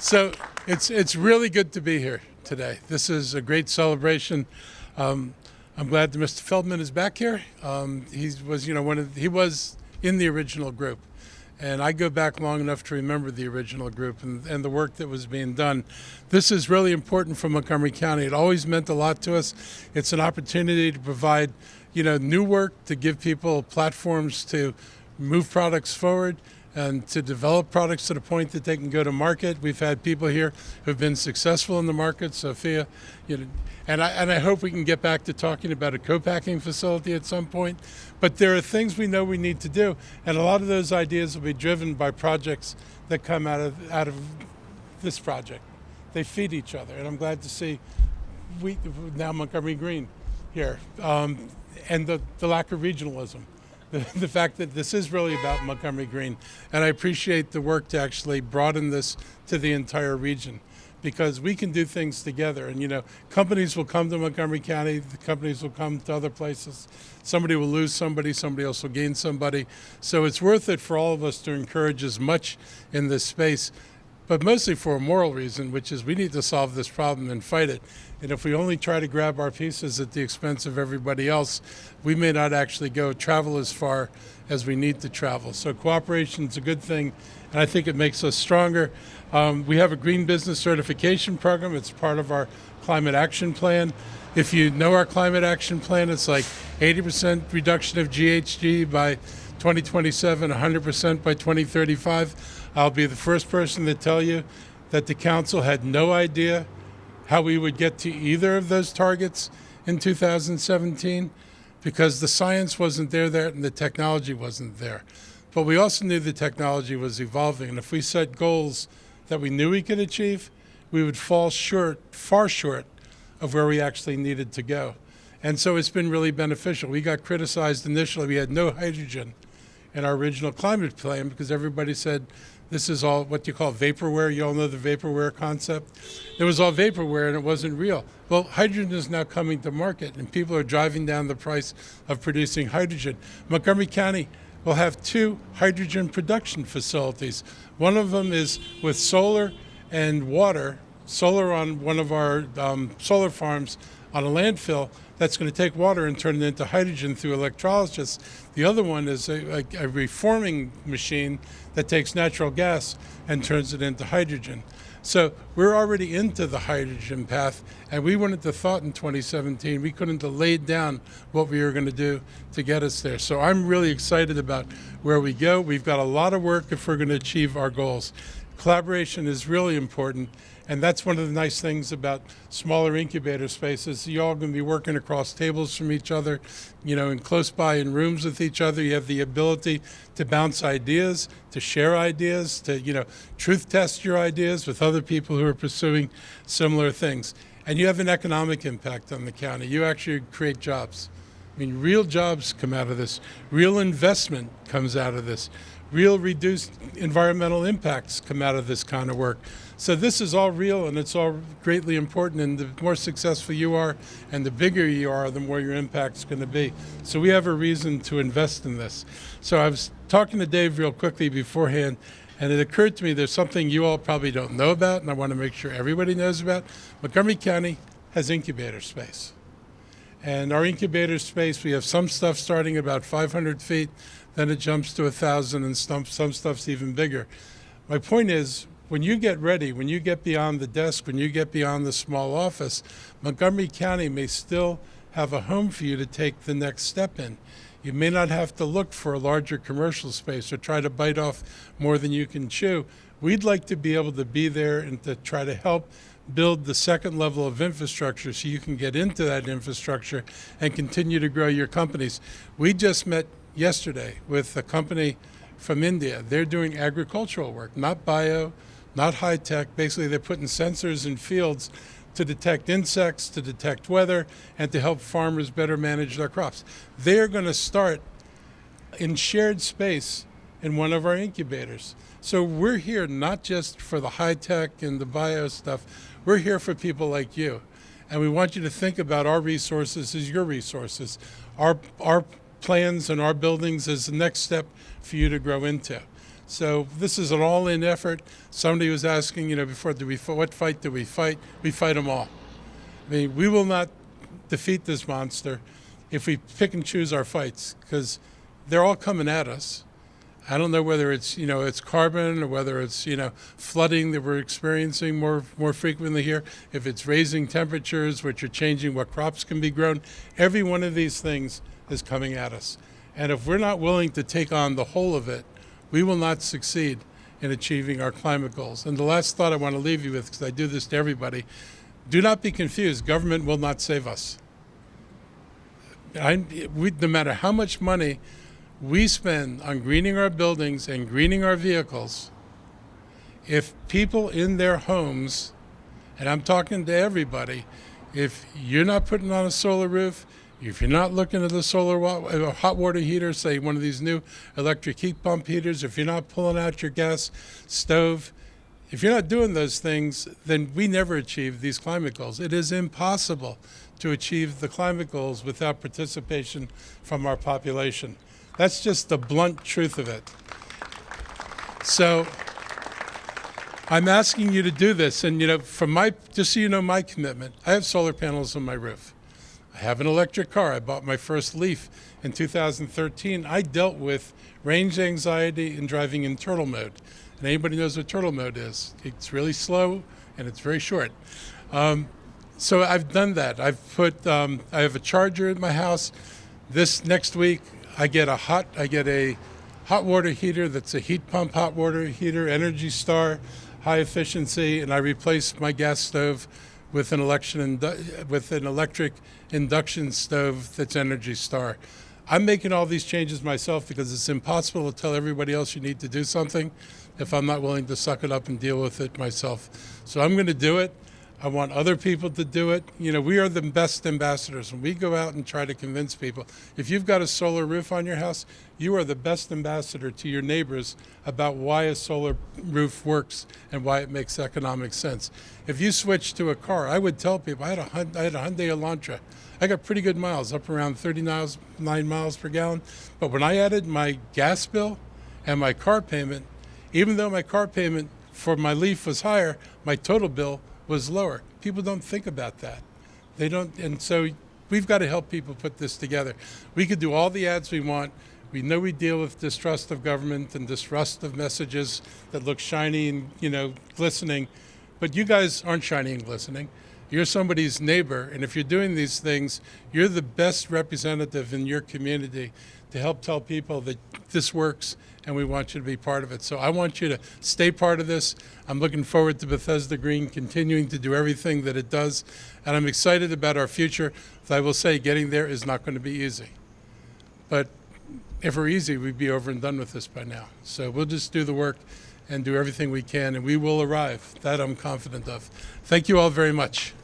So it's really good to be here today. This is a great celebration. I'm glad that Mr. Feldman is back here. He was in the original group, and I go back long enough to remember the original group and the work that was being done. This is really important for Montgomery County. It always meant a lot to us. It's an opportunity to provide, new work, to give people platforms to move products forward and to develop products to the point that they can go to market. We've had people here who've been successful in the market, Sophia, and I hope we can get back to talking about a co-packing facility at some point. But there are things we know we need to do, and a lot of those ideas will be driven by projects that come out of this project. They feed each other, and I'm glad to see now Montgomery Green here, and the lack of regionalism. The fact that this is really about Montgomery Green. And I appreciate the work to actually broaden this to the entire region, because we can do things together. And, companies will come to Montgomery County, the companies will come to other places. Somebody will lose somebody else will gain somebody. So it's worth it for all of us to encourage as much in this space, but mostly for a moral reason, which is we need to solve this problem and fight it. And if we only try to grab our pieces at the expense of everybody else, we may not actually travel as far as we need to travel. So cooperation is a good thing, and I think it makes us stronger. We have a green business certification program. It's part of our climate action plan. If you know our climate action plan, it's like 80% reduction of GHG by 2027, 100% by 2035. I'll be the first person to tell you that the council had no idea how we would get to either of those targets in 2017, because the science wasn't there and the technology wasn't there. But we also knew the technology was evolving, and if we set goals that we knew we could achieve, we would fall far short of where we actually needed to go. And so it's been really beneficial. We got criticized initially. We had no hydrogen in our original climate plan because everybody said, this is all what you call vaporware. You all know the vaporware concept. It was all vaporware and it wasn't real. Well, hydrogen is now coming to market and people are driving down the price of producing hydrogen. Montgomery County will have 2 hydrogen production facilities. One of them is with solar and water, solar on one of our solar farms on a landfill that's going to take water and turn it into hydrogen through electrolysis. The other one is a reforming machine that takes natural gas and turns it into hydrogen. So we're already into the hydrogen path, and we wouldn't have thought in 2017, we couldn't have laid down what we were going to do to get us there. So I'm really excited about where we go. We've got a lot of work if we're going to achieve our goals. Collaboration is really important, and that's one of the nice things about smaller incubator spaces. You're all going to be working across tables from each other, and close by in rooms with each other. You have the ability to bounce ideas, to share ideas, to, truth test your ideas with other people who are pursuing similar things. And you have an economic impact on the county. You actually create jobs. Real jobs come out of this. Real investment comes out of this. Real reduced environmental impacts come out of this kind of work. So this is all real and it's all greatly important, and the more successful you are and the bigger you are, the more your impact's going to be. So we have a reason to invest in this. So I was talking to Dave real quickly beforehand, and it occurred to me there's something you all probably don't know about, and I want to make sure everybody knows about. Montgomery County has incubator space. And our incubator space, we have some stuff starting about 500 feet, then it jumps to 1,000, and some stuff's even bigger. My point is, when you get ready, when you get beyond the desk, when you get beyond the small office, Montgomery County may still have a home for you to take the next step in. You may not have to look for a larger commercial space or try to bite off more than you can chew. We'd like to be able to be there and to try to help build the second level of infrastructure so you can get into that infrastructure and continue to grow your companies. We just met yesterday with a company from India. They're doing agricultural work, not bio, not high tech. Basically, they're putting sensors in fields to detect insects, to detect weather, and to help farmers better manage their crops. They're going to start in shared space in one of our incubators. So we're here not just for the high tech and the bio stuff. We're here for people like you. And we want you to think about our resources as your resources. Our plans and our buildings as the next step for you to grow into. So this is an all-in effort. Somebody was asking, before, what fight do we fight? We fight them all. I mean, we will not defeat this monster if we pick and choose our fights, because they're all coming at us. I don't know whether it's, it's carbon, or whether it's, flooding that we're experiencing more frequently here, if it's raising temperatures, which are changing what crops can be grown. Every one of these things is coming at us. And if we're not willing to take on the whole of it, we will not succeed in achieving our climate goals. And the last thought I want to leave you with, because I do this to everybody, do not be confused. Government will not save us. No matter how much money we spend on greening our buildings and greening our vehicles, if people in their homes, and I'm talking to everybody, if you're not putting on a solar roof, if you're not looking at the hot water heater, say one of these new electric heat pump heaters, if you're not pulling out your gas stove, if you're not doing those things, then we never achieve these climate goals. It is impossible to achieve the climate goals without participation from our population. That's just the blunt truth of it. So I'm asking you to do this, and just so you know my commitment, I have solar panels on my roof. I have an electric car. I bought my first Leaf in 2013. I dealt with range anxiety and driving in turtle mode. And anybody knows what turtle mode is. It's really slow and it's very short. So I've done that. I have a charger in my house. This next week, I get a hot water heater that's a heat pump hot water heater, Energy Star, high efficiency, and I replace my gas stove with an electric induction stove that's Energy Star. I'm making all these changes myself because it's impossible to tell everybody else you need to do something if I'm not willing to suck it up and deal with it myself. So I'm going to do it. I want other people to do it. We are the best ambassadors. When we go out and try to convince people, if you've got a solar roof on your house, you are the best ambassador to your neighbors about why a solar roof works and why it makes economic sense. If you switch to a car, I would tell people, I had a Hyundai Elantra. I got pretty good miles, up around 39 miles per gallon. But when I added my gas bill and my car payment, even though my car payment for my Leaf was higher, my total bill was lower. People don't think about that. They don't, and so we've got to help people put this together. We could do all the ads we want. We know we deal with distrust of government and distrust of messages that look shiny and glistening, but you guys aren't shiny and glistening. You're somebody's neighbor, and if you're doing these things, you're the best representative in your community to help tell people that this works and we want you to be part of it. So I want you to stay part of this. I'm looking forward to Bethesda Green continuing to do everything that it does, and I'm excited about our future. I will say getting there is not going to be easy. But if it were easy, we'd be over and done with this by now. So we'll just do the work and do everything we can, and we will arrive. That I'm confident of. Thank you all very much.